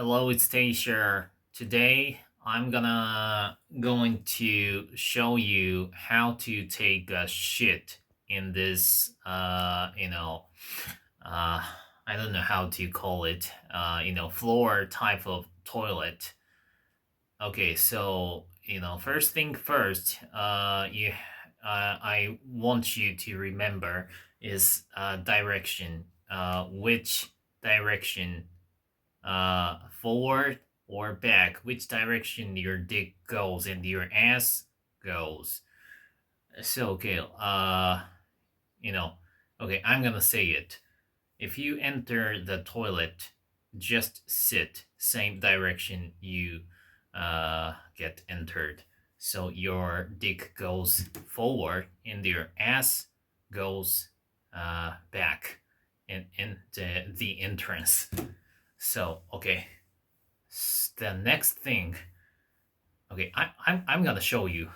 Hello, it's Stacia. Today I'm going to show you how to take a shit in this uh I don't know how to call it, floor type of toilet. Okay, so first thing first, I want you to remember is direction. Which direction, forward or back, which direction your dick goes and your ass goes. So you know, okay, I'm gonna say it. If you enter the toilet, just sit same direction you get entered. So your dick goes forward and your ass goes back in the entrance. So okay, the next thing. Okay, I'm gonna show you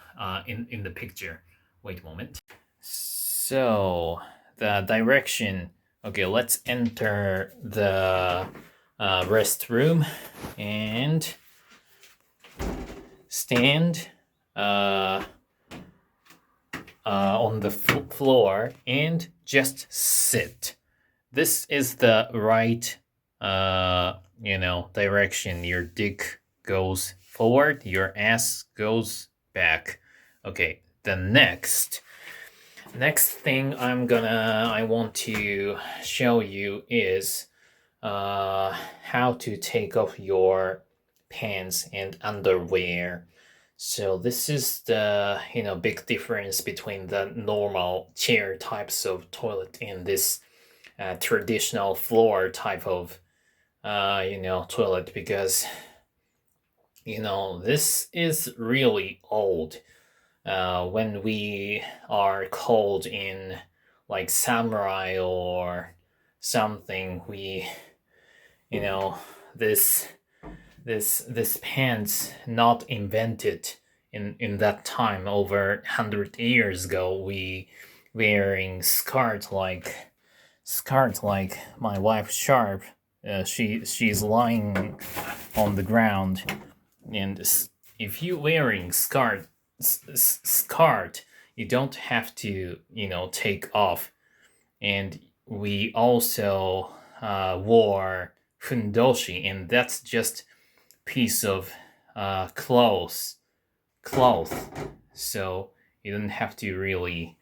in the picture. Wait a moment. So the direction. Okay, let's enter the restroom and stand uh, on the floor and just sit. This is the right direction. Your dick goes forward, your ass goes back. Okay, the next thing I want to show you is how to take off your pants and underwear. So this is the big difference between the normal chair types of toilet and this traditional floor type of toilet, because this is really old. When we are called in like samurai or something, we you know this this pants not invented in that time. Over 100 years ago, we wearing skirt like my wife Sharp. She's lying on the ground, and if you wearing skirt, you don't have to take off. And we also wore fundoshi, and that's just piece of cloth. So you don't have to really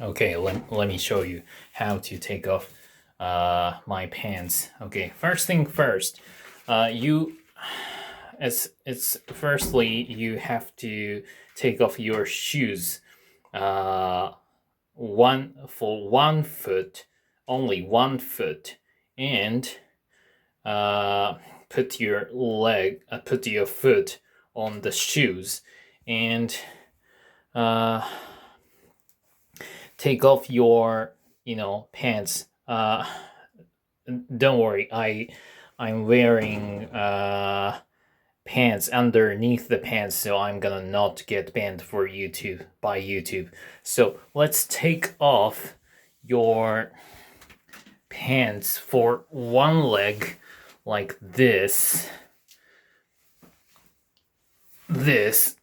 okay, let me show you how to take off my pants. Okay, first thing first, you it's firstly you have to take off your shoes. One foot, only 1 foot, and uh, put your foot on the shoes, and uh, take off your pants. Don't worry, I'm wearing pants underneath the pants, so I'm gonna not get banned for YouTube. So let's take off your pants for one leg, like this,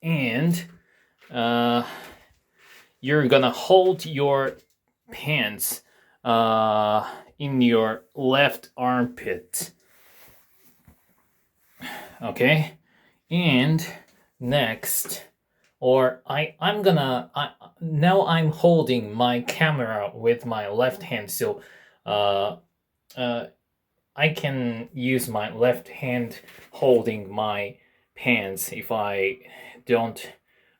and you're gonna hold your pants in your left armpit. Okay, and next, or now I'm holding my camera with my left hand, so uh, uh, I can use my left hand holding my pants if I don't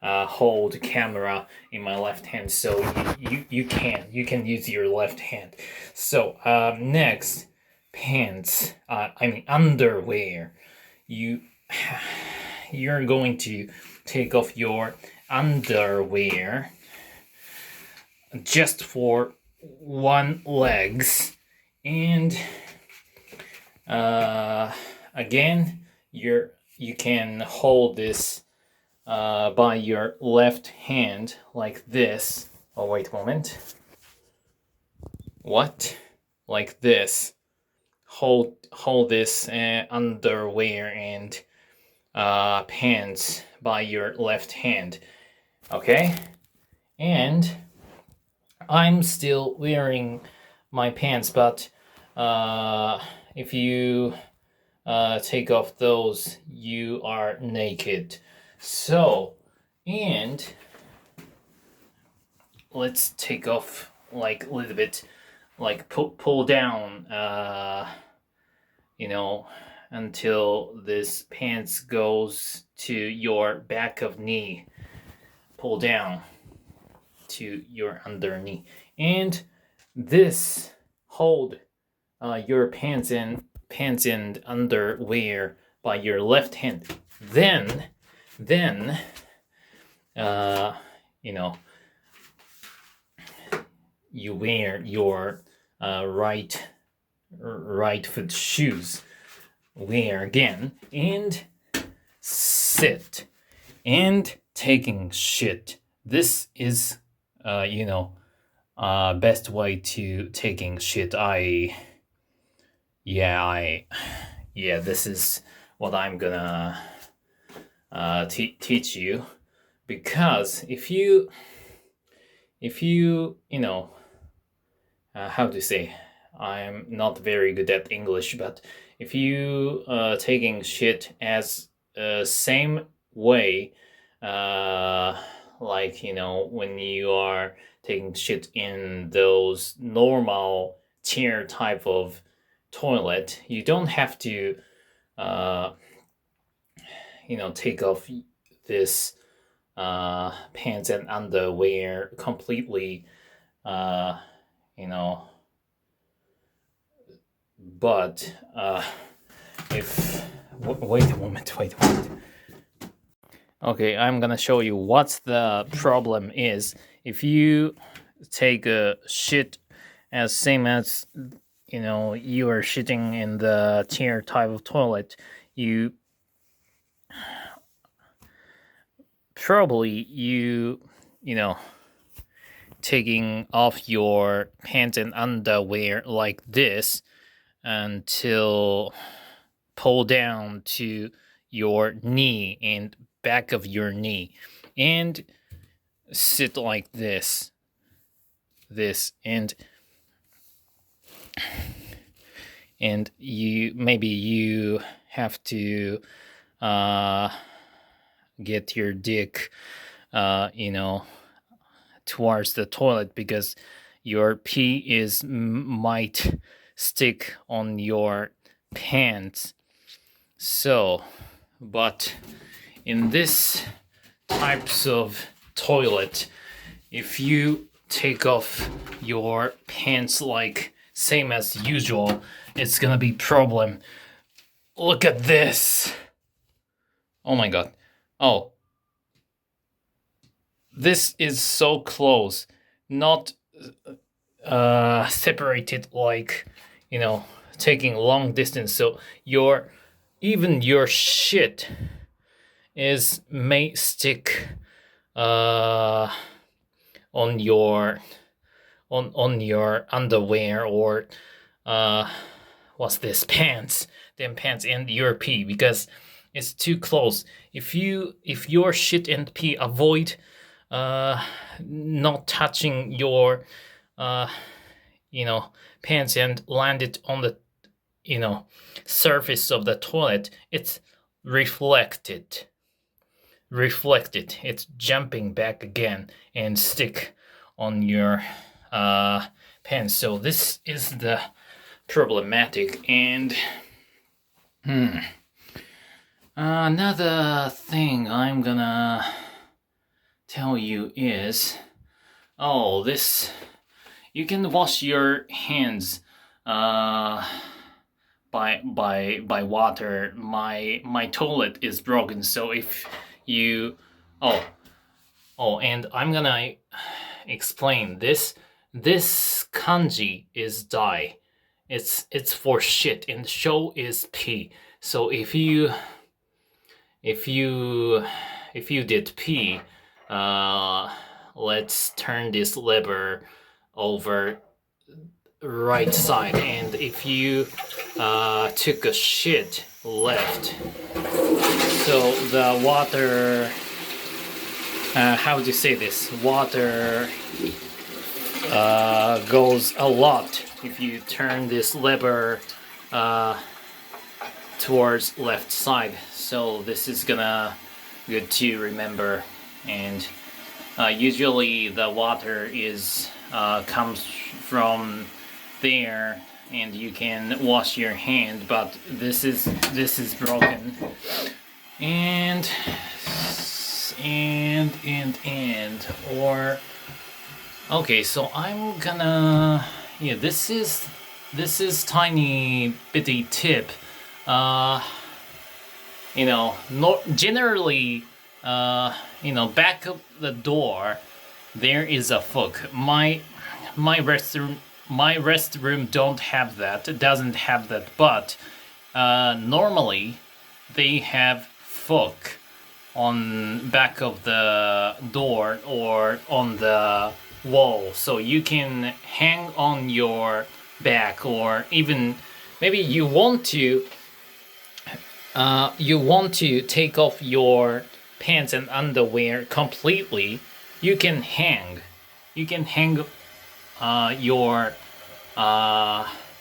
hold camera in my left hand. So you can use your left hand. So next, pants. I mean underwear. You're going to take off your underwear just for one legs, and again you can hold this by your left hand like this. Oh, wait a moment. What? Like this. hold this underwear and pants by your left hand. Okay, and I'm still wearing my pants, but if you take off those, you are naked. So, and let's take off like a little bit, like pull down, until this pants goes to your back of knee. Pull down to your under knee, and this hold your pants and underwear by your left hand. Then, uh, you know, you wear your right foot shoes. Wear again and sit and taking shit. This is, best way to taking shit. This is what I'm gonna teach you, because if you how to say, I'm not very good at English, but if you taking shit as same way, like when you are taking shit in those normal chair type of toilet, you don't have to take off this pants and underwear completely, but if wait a moment. Okay, I'm gonna show you what the problem is. If you take a shit as same as you are shitting in the chair type of toilet, you probably taking off your pants and underwear like this until pull down to your knee and back of your knee, and sit like this and you have to get your dick towards the toilet, because your pee might stick on your pants. So, but in this types of toilet, if you take off your pants like same as usual, it's gonna be problem. Look at this. Oh my god. Oh, this is so close, not separated like taking long distance. So your shit may stick on your underwear, or what's this, pants and your pee, because it's too close. If your shit and pee avoid not touching your pants and landed on the surface of the toilet, it's reflected. It's jumping back again and stick on your pants. So this is the problematic. And another thing I'm gonna tell you is, you can wash your hands by water. My toilet is broken, so if you and I'm gonna explain this kanji is dai. It's for shit, and show is pee. So if you did pee, let's turn this lever over right side, and if you took a shit left, so the water, how would you say this? Water goes a lot if you turn this lever towards left side. So this is gonna good to remember. And usually the water is comes from there, and you can wash your hand, but this is broken. And or okay, so I'm gonna, yeah, this is tiny bitty tip. Generally, back of the door there is a hook. My restroom don't have that. It doesn't have that, but normally they have hook on back of the door or on the wall, so you can hang on your back, or even maybe you want to take off your pants and underwear completely. You can hang your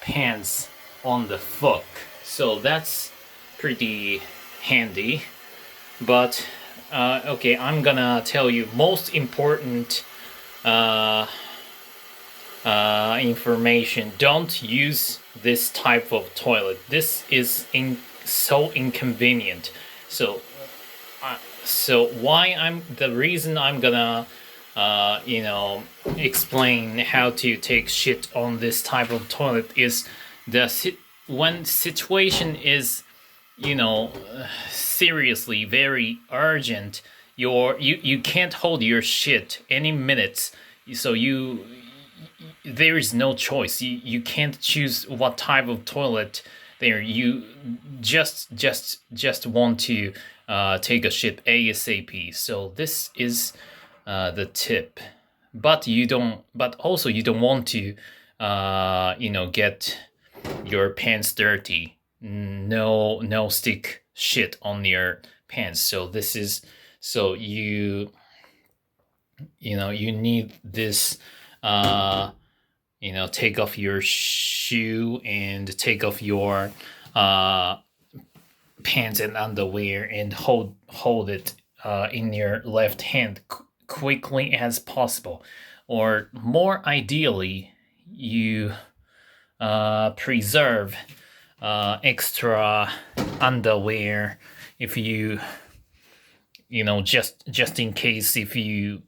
pants on the hook, so that's pretty handy. But okay, I'm gonna tell you most important information. Don't use this type of toilet. This is so inconvenient. So the reason I'm gonna explain how to take shit on this type of toilet is when situation is seriously very urgent, you can't hold your shit any minutes, so there is no choice. You can't choose what type of toilet there. You just want to take a shit ASAP. So this is the tip. But also you don't want to get your pants dirty. No stick shit on your pants. So you need this take off your shoe and take off your pants and underwear and hold it in your left hand quickly as possible. Or more ideally, you preserve extra underwear if you just in case if you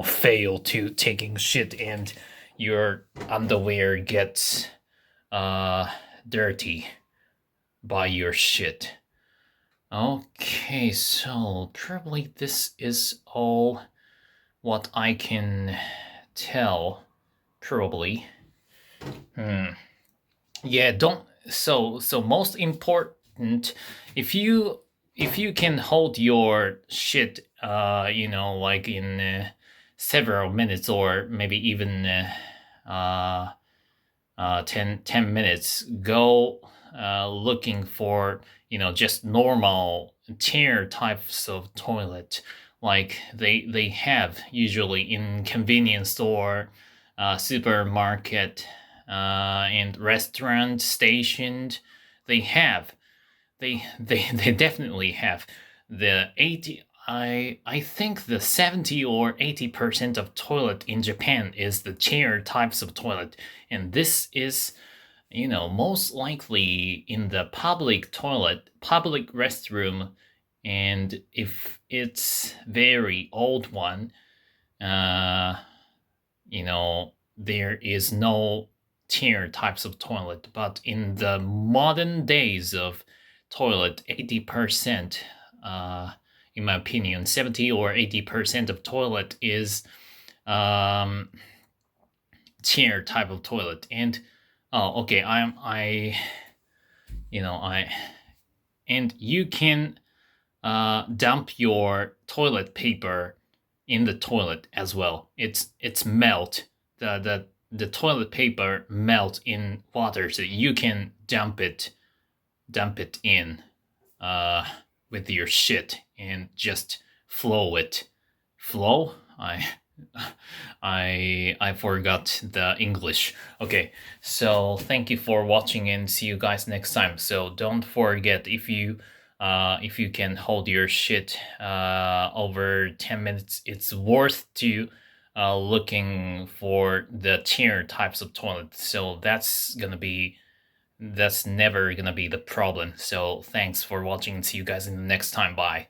fail to taking shit and your underwear gets dirty by your shit. Okay, so probably this is all what I can tell. Probably. Yeah, don't. So most important, if you can hold your shit, like in several minutes, or maybe even 10 minutes, go looking for just normal tier types of toilet, like they have usually in convenience store, supermarket, and restaurant stationed. They definitely have the 80. I think the 70 or 80% of toilet in Japan is the chair types of toilet, and this is most likely in the public toilet, public restroom, and if it's very old one, there is no tier types of toilet. But in the modern days of toilet, 80%, in my opinion, 70 or 80% of toilet is tier type of toilet. And okay, and you can dump your toilet paper in the toilet as well. It's melt. The the toilet paper melt in water, so you can dump it in with your shit and just flow it. Flow? I forgot the English. Okay, so thank you for watching and see you guys next time. So don't forget, if you can hold your shit over 10 minutes, it's worth to looking for the tier types of toilets. So that's never gonna be the problem. So thanks for watching and see you guys in the next time. Bye.